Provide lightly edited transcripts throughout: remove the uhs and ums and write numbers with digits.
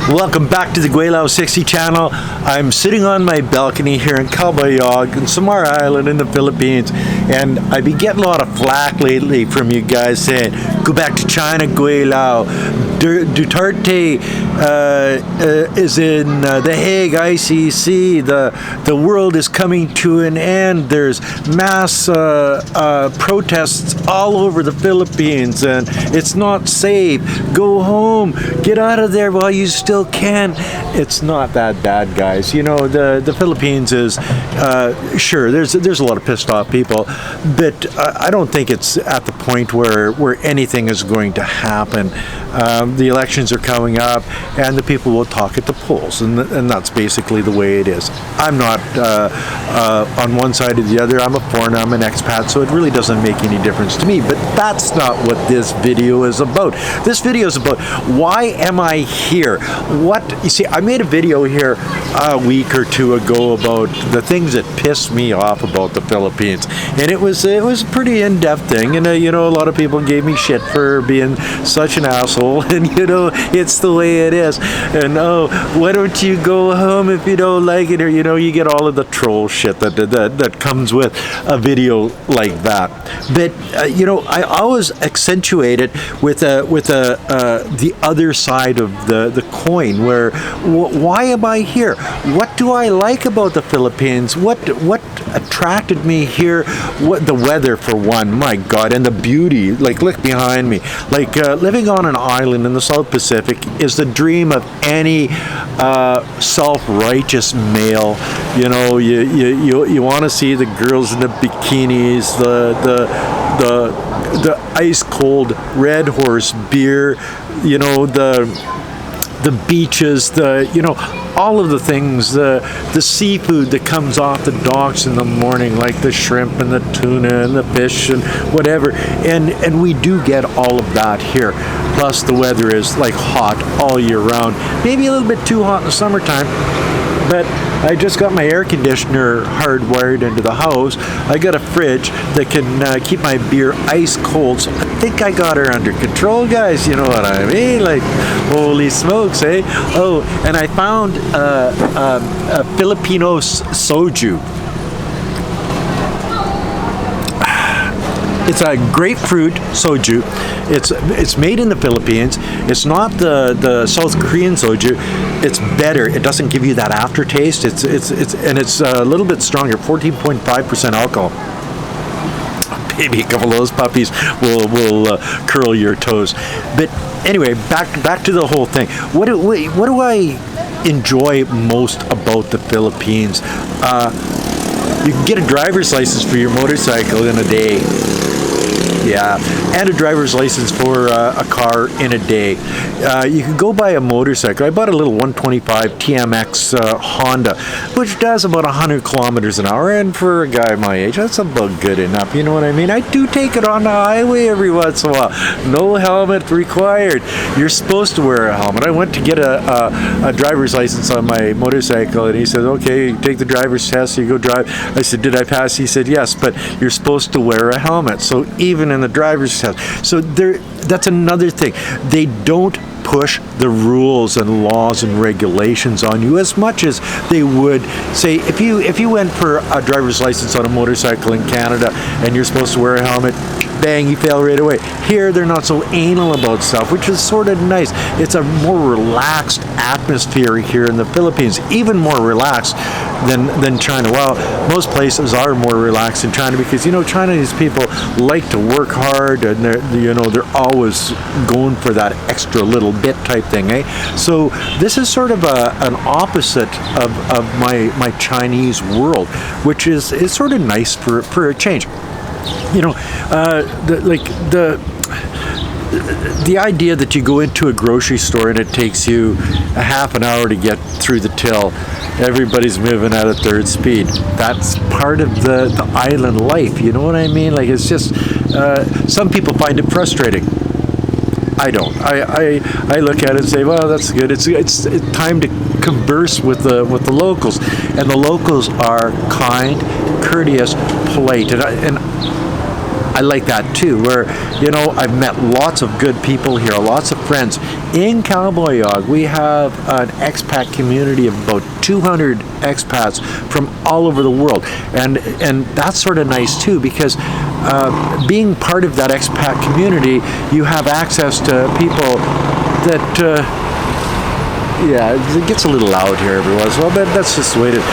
Welcome back to the Gweilo 60 channel. I'm sitting on my balcony here in Calbayog in Samar Island in the Philippines, and I've been getting a lot of flack lately from you guys saying, go back to China, Gweilo. Duterte is in The Hague, ICC. The world is coming to an end. There's mass protests all over the Philippines, and it's not safe. Go home. Get out of there while you still can. It's not that bad, guys. You know, the Philippines is sure. There's a lot of pissed off people, but I don't think it's at the point where anything is going to happen. The elections are coming up, and the people will talk at the polls, and that's basically the way it is. I'm not on one side or the other. I'm a foreigner. I'm an expat, so it really doesn't make any difference to me. But that's not what this video is about. This video is about why am I here? You see, I made a video here a week or two ago about the things that pissed me off about the Philippines, and it was a pretty in-depth thing, and you know, a lot of people gave me shit for being such an asshole. And you know, it's the way it is. And oh, why don't you go home if you don't like it? Or you know, you get all of the troll shit that comes with a video like that. But you know, I always accentuate it with the other side of the coin. Where why am I here? What do I like about the Philippines? What attracted me here? What the weather, for one, my God, and the beauty. Like, look behind me. Like living on an island in the South Pacific is the dream of any self-righteous male. You know, you want to see the girls in the bikinis, the ice cold Red Horse beer, you know, the beaches, you know, all of the things, the seafood that comes off the docks in the morning, like the shrimp and the tuna and the fish and whatever, and we do get all of that here. Plus the weather is like hot all year round, maybe a little bit too hot in the summertime. But I just got my air conditioner hardwired into the house. I got a fridge that can keep my beer ice cold. So I think I got her under control, guys. You know what I mean? Like, holy smokes, eh? Oh, and I found a Filipino soju. It's a grapefruit soju. It's made in the Philippines. It's not the South Korean soju. It's better. It doesn't give you that aftertaste. It's a little bit stronger, 14.5% alcohol. Maybe a couple of those puppies will curl your toes. But anyway, back to the whole thing. What do I enjoy most about the Philippines? You can get a driver's license for your motorcycle in a day. Yeah, and a driver's license for a car in a day. You can go buy a motorcycle. I bought a little 125 TMX Honda, which does about 100 kilometers an hour, and for a guy my age, that's about good enough. You know what I mean? I do take it on the highway every once in a while. No helmet required. You're supposed to wear a helmet. I went to get a driver's license on my motorcycle, and he said, okay, take the driver's test, you go drive. I said, did I pass? He said, yes, but you're supposed to wear a helmet. So even in the driver's test. So that's another thing. They don't push the rules and laws and regulations on you as much as they would say if you went for a driver's license on a motorcycle in Canada and you're supposed to wear a helmet, bang, you fail right away. Here they're not so anal about stuff, which is sort of nice. It's a more relaxed atmosphere here in the Philippines, even more relaxed than China. Well, most places are more relaxed in China because, you know, Chinese people like to work hard, and they're always going for that extra little bit type thing, eh? So this is sort of an opposite of my Chinese world, which is sort of nice for a change. You know, the idea that you go into a grocery store and it takes you a half an hour to get through the till, everybody's moving at a third speed. That's part of the island life. You know what I mean? Like, it's just some people find it frustrating. I don't. I look at it and say, well, that's good. It's time to converse with the locals, and the locals are kind, courteous, polite, and I like that too, where, you know, I've met lots of good people here, lots of friends. In Cowboyog, we have an expat community of about 200 expats from all over the world. And that's sort of nice too, because being part of that expat community, you have access to people that, yeah, it gets a little loud here every once in a while, but that's just the way it is.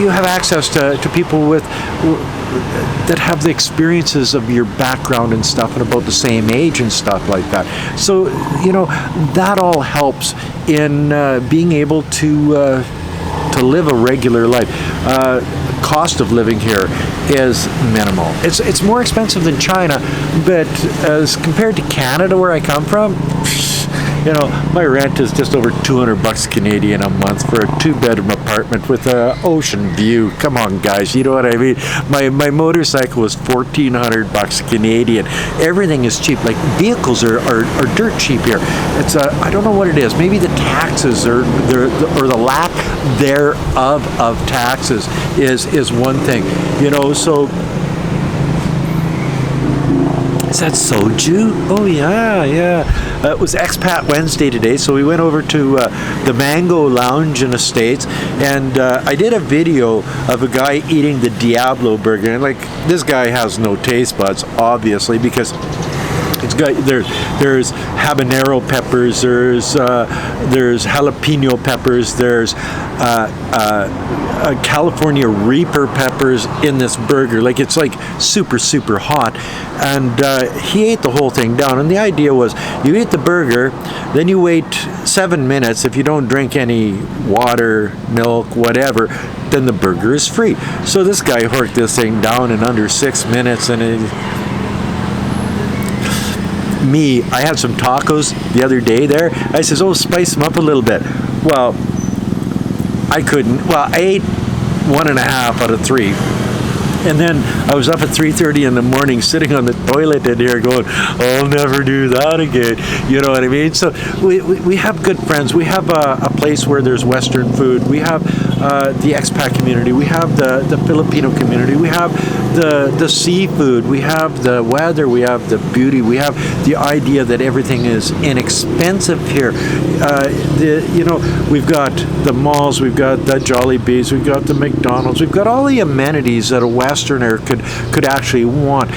You have access to people that have the experiences of your background and stuff, and about the same age and stuff like that. So, you know, that all helps in being able to live a regular life. Cost of living here is minimal. It's more expensive than China, but as compared to Canada, where I come from, you know, my rent is just over 200 bucks Canadian a month for a 2-bedroom apartment with an ocean view. Come on, guys, you know what I mean? My motorcycle was 1,400 bucks Canadian. Everything is cheap. Like, vehicles are dirt cheap here. It's I don't know what it is. Maybe the taxes or the lack thereof of taxes is one thing. You know, so. Is that soju? Oh yeah. It was Expat Wednesday today, so we went over to the Mango Lounge in the States, and I did a video of a guy eating the Diablo burger, and like, this guy has no taste buds, obviously, because it's got there's habanero peppers, there's jalapeno peppers, there's California Reaper peppers in this burger. Like, it's like super hot, and he ate the whole thing down. And the idea was, you eat the burger, then you wait 7 minutes. If you don't drink any water, milk, whatever, then the burger is free. So this guy horked this thing down in under 6 minutes, and I had some tacos the other day there. I says, oh, spice them up a little bit. Well, I couldn't. Well, I ate 1.5 out of 3. And then I was up at 3:30 in the morning, sitting on the toilet in here going, I'll never do that again. You know what I mean? So we have good friends. We have a place where there's Western food. We have the expat community. We have the Filipino community. We have the seafood. We have the weather. We have the beauty. We have the idea that everything is inexpensive here. We've got the malls. We've got the Jollibees. We've got the McDonald's. We've got all the amenities that a Westerner could actually want.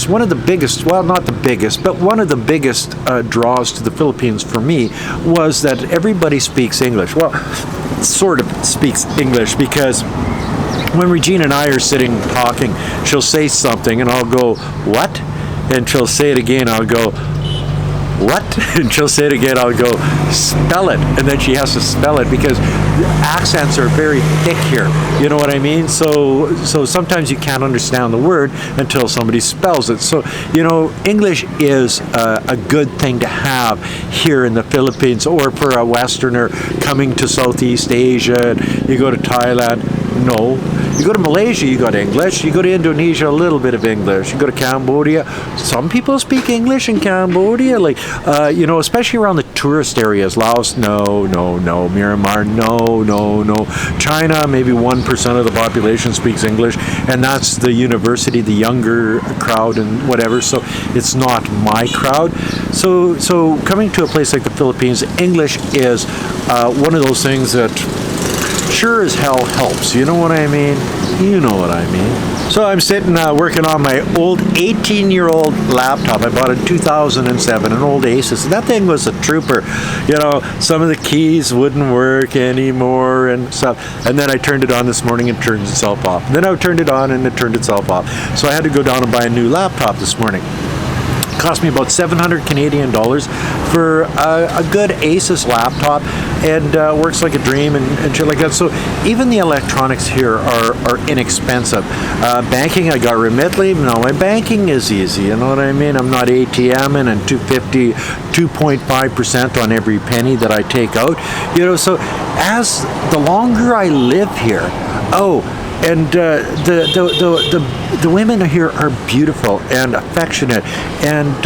One of the biggest, well, not the biggest, but one of the biggest draws to the Philippines for me was that everybody speaks English. Well, sort of speaks English, because when Regina and I are sitting talking, she'll say something and I'll go, what? And she'll say it again, I'll go, what? And she'll say it again, I'll go, spell it. And then she has to spell it, because the accents are very thick here. You know what I mean? So sometimes you can't understand the word until somebody spells it. So, you know, English is a good thing to have here in the Philippines, or for a Westerner coming to Southeast Asia. You go to Thailand, no. You go to Malaysia, you got English. You go to Indonesia, a little bit of English. You go to Cambodia, some people speak English in Cambodia, like, especially around the tourist areas. Laos, no. Myanmar, no. China, maybe 1% of the population speaks English, and that's the university, the younger crowd and whatever, so it's not my crowd. So coming to a place like the Philippines, English is one of those things that sure as hell helps. You know what I mean? You know what I mean. So I'm sitting working on my old 18-year-old laptop. I bought it in 2007, an old Asus. That thing was a trooper. You know, some of the keys wouldn't work anymore and stuff. And then I turned it on this morning and it turned itself off. Then I turned it on and it turned itself off. So I had to go down and buy a new laptop this morning. Cost me about 700 Canadian dollars for a good Asus laptop, and works like a dream and shit like that. So even the electronics here are inexpensive. Banking, I got Remitly. No, my banking is easy. You know what I mean? I'm not ATMing and 2.5% on every penny that I take out. You know, so as the longer I live here, and the women here are beautiful and affectionate, and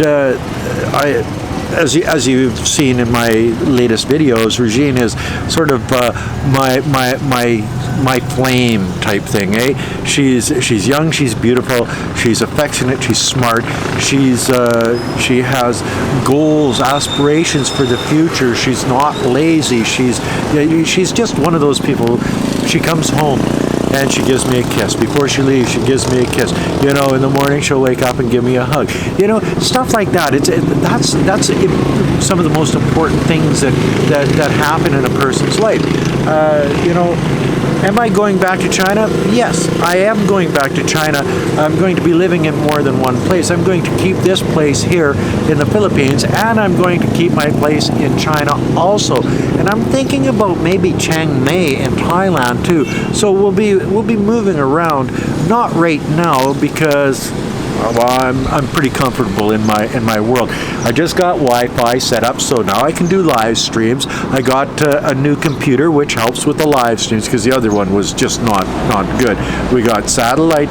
as you've seen in my latest videos, Regine is sort of my flame type thing. She's young, she's beautiful, she's affectionate, she's smart, she has goals, aspirations for the future. She's not lazy. She's just one of those people. She comes home and she gives me a kiss. Before she leaves, she gives me a kiss. In the morning she'll wake up and give me a hug. Stuff like that. That's some of the most important things that happen in a person's life. Am I going back to China? Yes, I am going back to China. I'm going to be living in more than one place. I'm going to keep this place here in the Philippines, and I'm going to keep my place in China also. And I'm thinking about maybe Chiang Mai in Thailand too. So we'll be moving around. Not right now because, well, I'm pretty comfortable in my world. I just got Wi-Fi set up, so now I can do live streams. I got a new computer, which helps with the live streams because the other one was just not good. We got satellite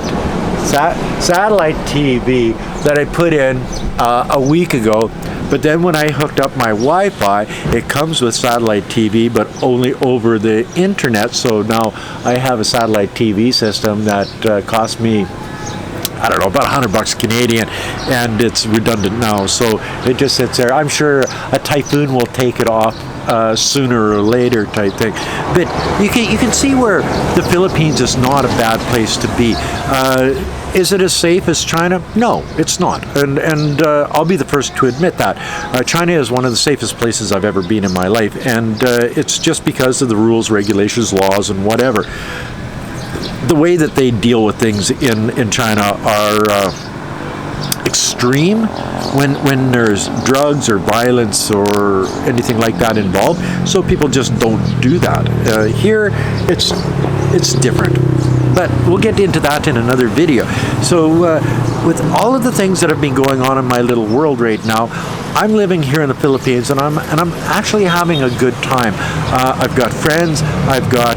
TV that I put in a week ago. But then when I hooked up my Wi-Fi, it comes with satellite TV, but only over the internet. So now I have a satellite TV system that cost me, I don't know, about $100 Canadian, and it's redundant now, so it just sits there. I'm sure a typhoon will take it off sooner or later, type thing. But you can see where the Philippines is not a bad place to be. Is it as safe as China? No, it's not, and I'll be the first to admit that. China is one of the safest places I've ever been in my life, and it's just because of the rules, regulations, laws, and whatever. The way that they deal with things in China are extreme when there's drugs or violence or anything like that involved. So people just don't do that. Here, it's different. But we'll get into that in another video. So with all of the things that have been going on in my little world right now, I'm living here in the Philippines, and I'm actually having a good time. I've got friends, I've got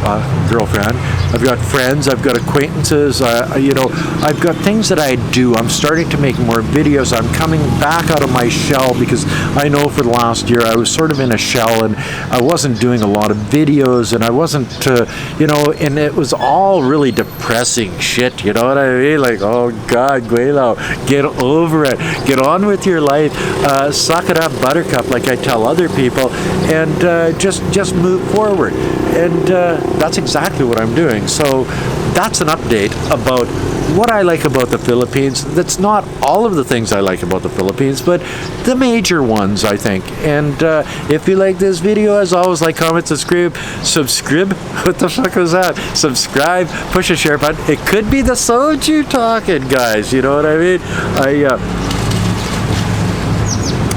a girlfriend, I've got friends, I've got acquaintances. I've got things that I do. I'm starting to make more videos. I'm coming back out of my shell because I know for the last year I was sort of in a shell and I wasn't doing a lot of videos, and I wasn't, and it was all really depressing shit. You know what I mean? Like, oh God, Gweilo, get over it. Get on with your life. Suck it up, buttercup, like I tell other people, and just move forward. And that's exactly what I'm doing. So that's an update about what I like about the Philippines. That's not all of the things I like about the Philippines, but the major ones, I think. And if you like this video, as always, like, comment, subscribe. What the fuck was that? Subscribe, push a share button. It could be the soju talking, guys. You know what I mean?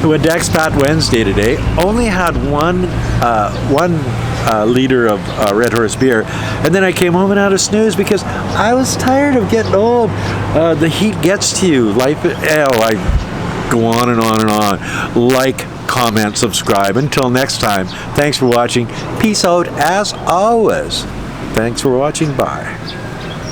Went to Expat Wednesday today. Only had one liter of Red Horse beer, and then I came home and had a snooze because I was tired of getting old. The heat gets to you. Life, I go on and on and on. Like, comment, subscribe. Until next time, thanks for watching. Peace out as always. Thanks for watching. Bye.